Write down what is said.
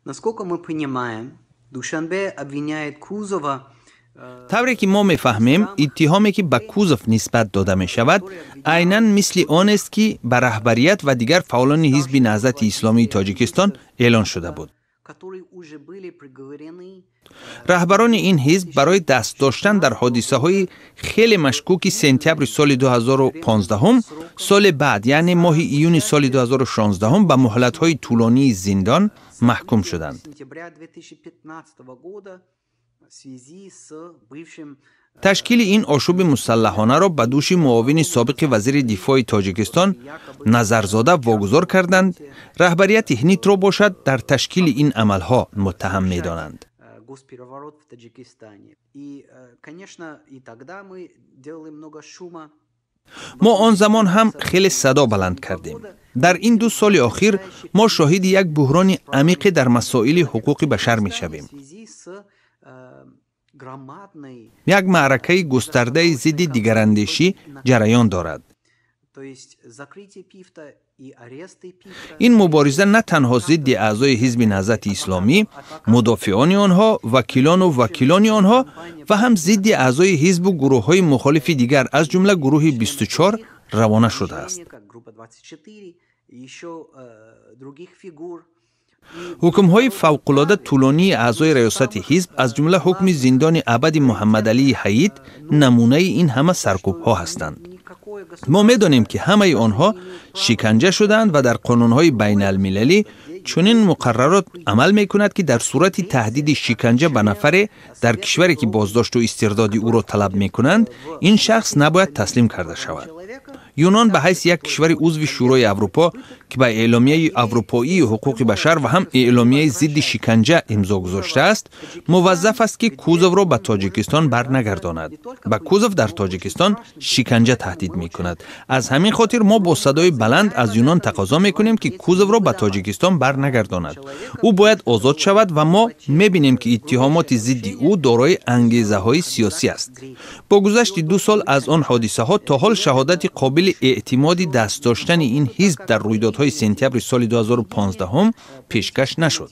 Насколько мы понимаем, Душанбе обвиняет Кузова. طوری که ما میفهمیم اتهامی که به کوزوف نسبت داده می شود عیناً مثل آن است که به رهبریت و دیگر فعالان حزب نهضت اسلامی تاجیکستان اعلان شده بود. رهبران این حزب برای دست داشتن در حادثه های خیلی مشکوک سپتامبر سال 2015 سال بعد یعنی ماه ایون سال 2016 به مهلت های طولانی زندان محکوم شدند. تشکیل این آشوب مسلحانه را به دوش معاون سابق وزیر دفاع تاجیکستان نظرزاده واگذار کردند. رهبریت هنیت را باشد در تشکیل این عملها متهم می دانند. ما آن زمان هم خیلی صدا بلند کردیم. در این 2 سال اخیر ما شاهد یک بحران عمیق در مسائل حقوق بشر می شویم. یک معرکه گسترده ضد دیگراندیشی جریان دارد. این مبارزه نه تنها ضد اعضای حزب نهضت اسلامی، مدافعان آنها، وکیلان و وکیلان آنها و هم ضد اعضای حزب و گروه‌های مخالف دیگر از جمله گروه 24 روانه شده است. حکم‌های فوق‌العاده طولانی اعضای ریاست حزب از جمله حکم زندان ابد محمد علی حیید نمونه این همه سرکوب‌ها هستند. ما می‌دانیم که همه آنها شکنجه شدند و در قانون‌های بین‌المللی چنین مقررات عمل می‌کند که در صورت تهدید شکنجه به نفر در کشوری که بازداشت و استرداد او را طلب می‌کنند این شخص نباید تسلیم کرده شود. یونان به حیث یک کشور عضو شورای اروپا که به اعلامیه اروپایی حقوق بشر و هم اعلامیه ضد شکنجه امضا گذاشته است، موظف است که کوزوف را به تاجیکستان برنگرداند. به کوزوف در تاجیکستان شکنجه تهدید می‌کند. از همین خاطر ما با صدای بلند از یونان تقاضا می‌کنیم که کوزوف را به تاجیکستان برنگرداند. او باید آزاد شود و ما می‌بینیم که اتهامات ضد او دارای انگیزه‌های سیاسی است. با گذشت 2 سال از آن حادثه‌ها تا حال شهادت قابل اعتمادی دست داشتن این حزب در رویدادهای سپتامبر سال 2015 پیشکش نشد.